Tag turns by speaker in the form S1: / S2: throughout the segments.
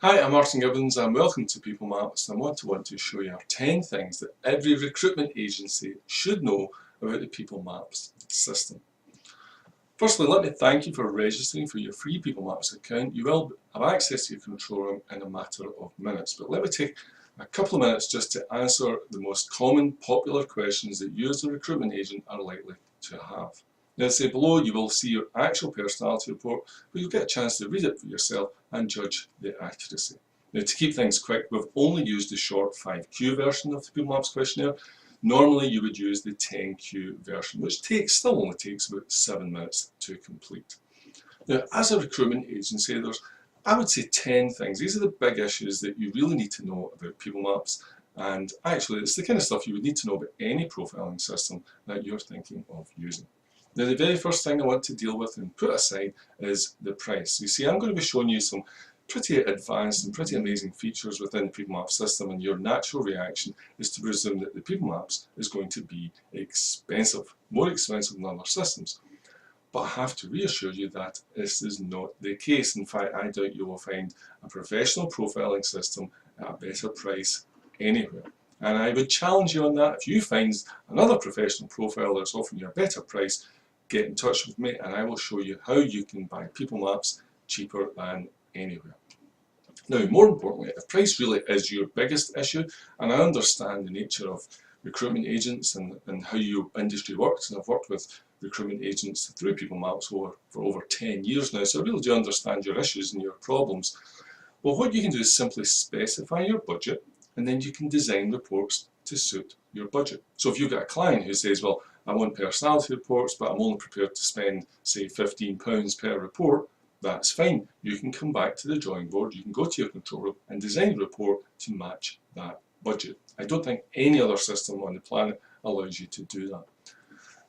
S1: Hi, I'm Martin Gibbons and welcome to PeopleMaps, and I want to show you 10 things that every recruitment agency should know about the PeopleMaps system. Firstly, let me thank you for registering for your free PeopleMaps account. You will have access to your control room in a matter of minutes, but let me take a couple of minutes just to answer the most common popular questions that you as a recruitment agent are likely to have. Now, say below, you will see your actual personality report, but you'll get a chance to read it for yourself and judge the accuracy. Now, to keep things quick, we've only used the short 5Q version of the PeopleMaps questionnaire. Normally, you would use the 10Q version, which still only takes about 7 minutes to complete. Now, as a recruitment agency, there's, I would say, 10 things. These are the big issues that you really need to know about PeopleMaps. And actually, it's the kind of stuff you would need to know about any profiling system that you're thinking of using. Now, the very first thing I want to deal with and put aside is the price. You see, I'm going to be showing you some pretty advanced and pretty amazing features within the PeopleMaps system, and your natural reaction is to presume that the PeopleMaps is going to be expensive, more expensive than other systems. But I have to reassure you that this is not the case. In fact, I doubt you will find a professional profiling system at a better price anywhere. And I would challenge you on that. If you find another professional profiler that's offering you a better price, get in touch with me and I will show you how you can buy PeopleMaps cheaper than anywhere. Now, more importantly, if price really is your biggest issue, and I understand the nature of recruitment agents and how your industry works, and I've worked with recruitment agents through PeopleMaps for over 10 years now, so I really do understand your issues and your problems. Well, what you can do is simply specify your budget, and then you can design reports to suit your budget. So if you've got a client who says, well, I want personality reports, but I'm only prepared to spend, say, £15 per report, that's fine. You can come back to the drawing board, you can go to your control room and design a report to match that budget. I don't think any other system on the planet allows you to do that.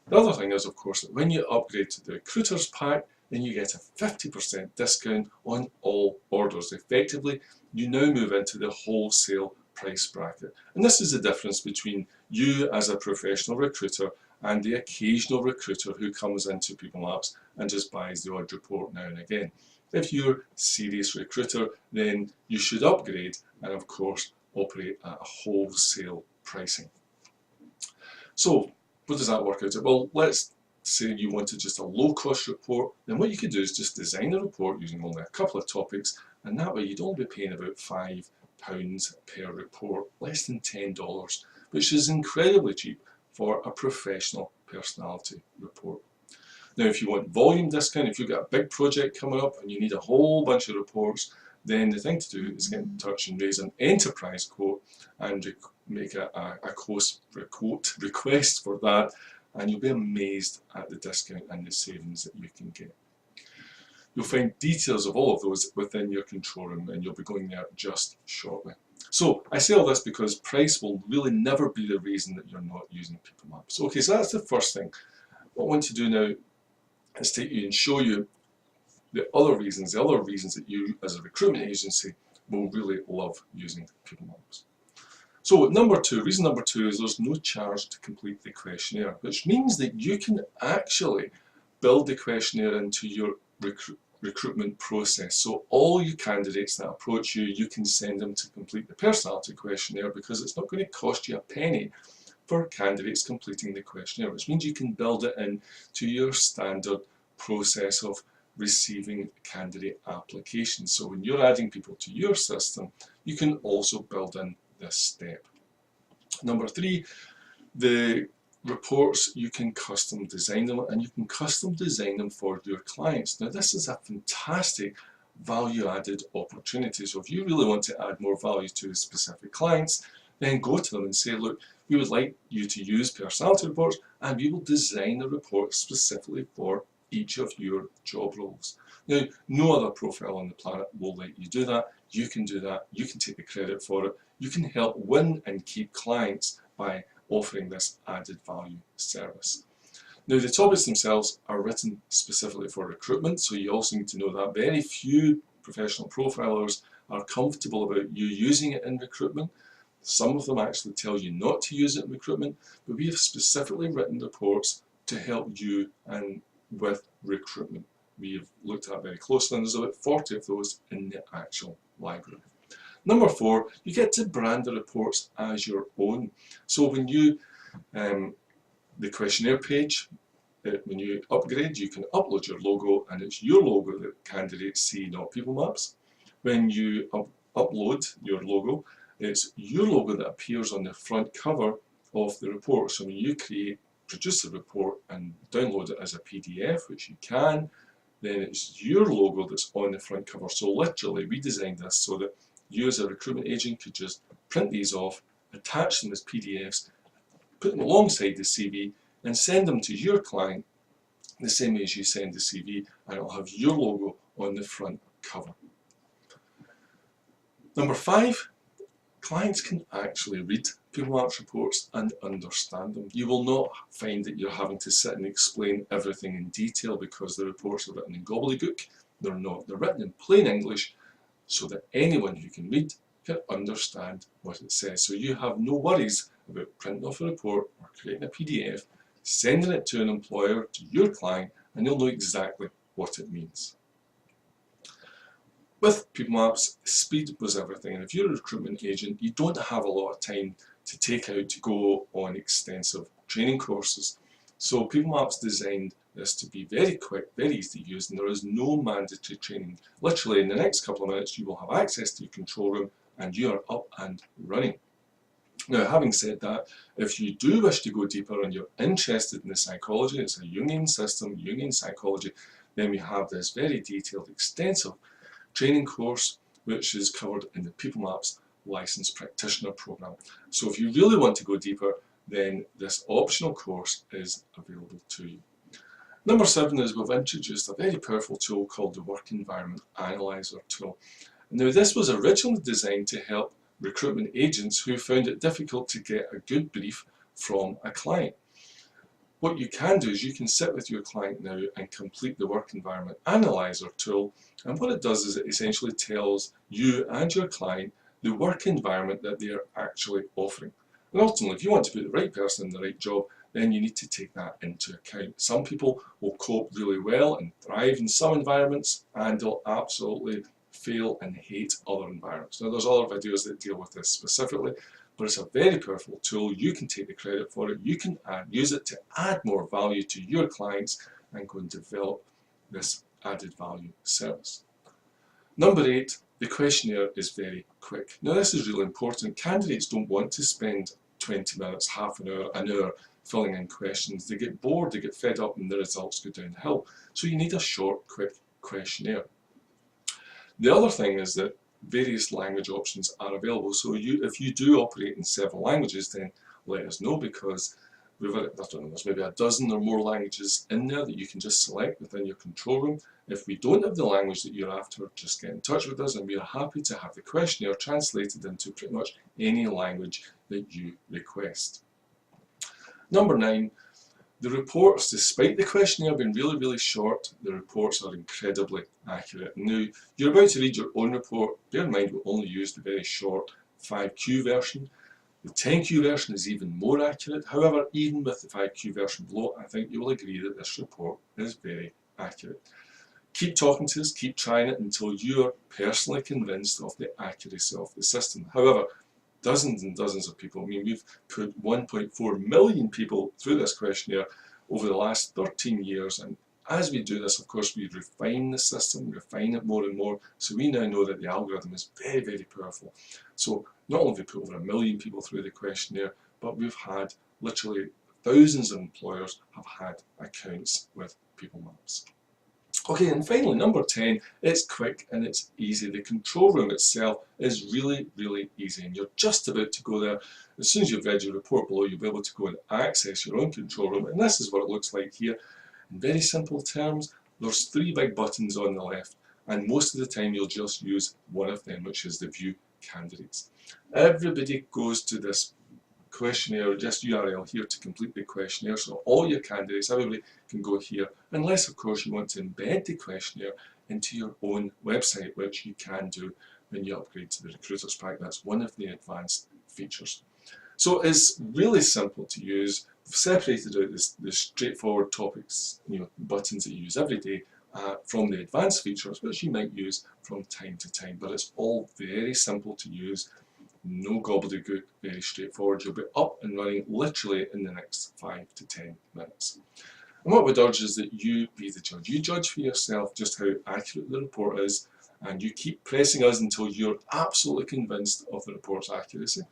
S1: The other thing is, of course, that when you upgrade to the Recruiters Pack, then you get a 50% discount on all orders. Effectively, you now move into the wholesale price bracket. And this is the difference between you as a professional recruiter and the occasional recruiter who comes into PeopleMaps and just buys the odd report now and again. If you're a serious recruiter, then you should upgrade and, of course, operate at a wholesale pricing. So, what does that work out to? Well, let's say you wanted just a low-cost report, then what you could do is just design a report using only a couple of topics, and that way you'd only be paying about £5 per report, less than $10, which is incredibly cheap for a professional personality report. Now, if you want volume discount, if you've got a big project coming up and you need a whole bunch of reports, then the thing to do is get in touch and raise an enterprise quote and make a quote request for that, and you'll be amazed at the discount and the savings that you can get. You'll find details of all of those within your control room, and you'll be going there just shortly. So I say all this because price will really never be the reason that you're not using PeopleMaps. Okay, so that's the first thing. What I want to do now is take you and show you the other reasons that you as a recruitment agency will really love using PeopleMaps. So reason number two is there's no charge to complete the questionnaire, which means that you can actually build the questionnaire into your recruitment process. So all your candidates that approach you, you can send them to complete the personality questionnaire because it's not going to cost you a penny for candidates completing the questionnaire, which means you can build it into your standard process of receiving candidate applications. So when you're adding people to your system, you can also build in this step. Number three, the reports, you can custom design them, and you can custom design them for your clients. Now, this is a fantastic value added opportunity. So if you really want to add more value to specific clients, then go to them and say, look, we would like you to use personality reports, and we will design a report specifically for each of your job roles. Now, no other profile on the planet will let you do that. You can do that. You can take the credit for it. You can help win and keep clients by offering this added value service. Now, the topics themselves are written specifically for recruitment, so you also need to know that very few professional profilers are comfortable about you using it in recruitment. Some of them actually tell you not to use it in recruitment, but we have specifically written reports to help you and with recruitment. We have looked at very closely, and there's about 40 of those in the actual library. Number 4, you get to brand the reports as your own. So when you, the questionnaire page, when you upgrade, you can upload your logo, and it's your logo that candidates see, not PeopleMaps. When you upload your logo, it's your logo that appears on the front cover of the report. So when you produce a report and download it as a PDF, which you can, then it's your logo that's on the front cover. So literally, we designed this so that you as a recruitment agent could just print these off, attach them as PDFs, put them alongside the CV, and send them to your client the same way as you send the CV, and it'll have your logo on the front cover. Number 5, clients can actually read PeopleMaps reports and understand them. You will not find that you're having to sit and explain everything in detail because the reports are written in gobbledygook. They're not. They're written in plain English so that anyone who can read can understand what it says. So you have no worries about printing off a report or creating a PDF, sending it to an employer, to your client, and you'll know exactly what it means. With PeopleMaps, speed was everything, and if you're a recruitment agent, you don't have a lot of time to take out to go on extensive training courses. So PeopleMaps designed this to be very quick, very easy to use, and there is no mandatory training. Literally in the next couple of minutes you will have access to your control room and you are up and running. Now, having said that, if you do wish to go deeper and you're interested in the psychology, it's a Jungian system, Jungian psychology, then we have this very detailed, extensive training course which is covered in the PeopleMaps Licensed Practitioner Program. So if you really want to go deeper, then this optional course is available to you. Number 7 is we've introduced a very powerful tool called the Work Environment Analyzer tool. Now, this was originally designed to help recruitment agents who found it difficult to get a good brief from a client. What you can do is you can sit with your client now and complete the Work Environment Analyzer tool, and what it does is it essentially tells you and your client the work environment that they are actually offering. And ultimately, if you want to put the right person in the right job, then you need to take that into account. Some people will cope really well and thrive in some environments, and they'll absolutely fail and hate other environments. Now, there's other videos that deal with this specifically, but it's a very powerful tool. You can take the credit for it. You can use it to add more value to your clients and go and develop this added value service. Number 8, the questionnaire is very quick. Now, this is really important. Candidates don't want to spend 20 minutes, half an hour filling in questions. They get bored, they get fed up, and the results go downhill. So you need a short, quick questionnaire. The other thing is that various language options are available. So if you do operate in several languages, then let us know, because we've got, I don't know, there's maybe a dozen or more languages in there that you can just select within your control room. If we don't have the language that you're after, just get in touch with us and we are happy to have the questionnaire translated into pretty much any language that you request. Number 9, the reports, despite the questionnaire being really, really short, the reports are incredibly accurate. Now, you're about to read your own report. Bear in mind, we only use the very short 5Q version. The 10Q version is even more accurate. However, even with the 5Q version below, I think you will agree that this report is very accurate. Keep talking to us, keep trying it until you are personally convinced of the accuracy of the system. However, dozens and dozens of people, I mean, we've put 1.4 million people through this questionnaire over the last 13 years, and as we do this, of course, we refine the system, refine it more and more, so we now know that the algorithm is very, very powerful. So not only have we put over 1 million people through the questionnaire, but we've had literally thousands of employers have had accounts with PeopleMaps. Okay, and finally, number 10, it's quick and it's easy. The control room itself is really, really easy, and you're just about to go there. As soon as you've read your report below, you'll be able to go and access your own control room, and this is what it looks like here. In very simple terms, there's 3 big buttons on the left, and most of the time you'll just use one of them, which is the View Candidates. Everybody goes to this questionnaire, just URL here to complete the questionnaire, so all your candidates, everybody can go here, unless of course you want to embed the questionnaire into your own website, which you can do when you upgrade to the Recruiters Pack. That's one of the advanced features. So it's really simple to use. We've separated out the straightforward topics, buttons that you use every day, from the advanced features, which you might use from time to time. But it's all very simple to use, no gobbledygook, very straightforward. You'll be up and running literally in the next 5 to 10 minutes. And what we'd urge is that you be the judge. You judge for yourself just how accurate the report is, and you keep pressing us until you're absolutely convinced of the report's accuracy.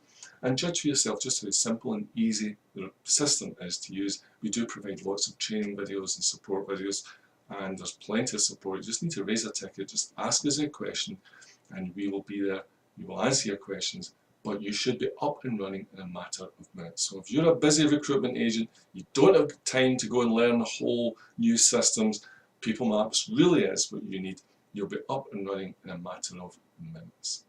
S1: And judge for yourself just how simple and easy the system is to use. We do provide lots of training videos and support videos, and there's plenty of support. You just need to raise a ticket, just ask us a question, and we will be there. We will answer your questions, but you should be up and running in a matter of minutes. So if you're a busy recruitment agent, you don't have time to go and learn the whole new systems, PeopleMaps really is what you need. You'll be up and running in a matter of minutes.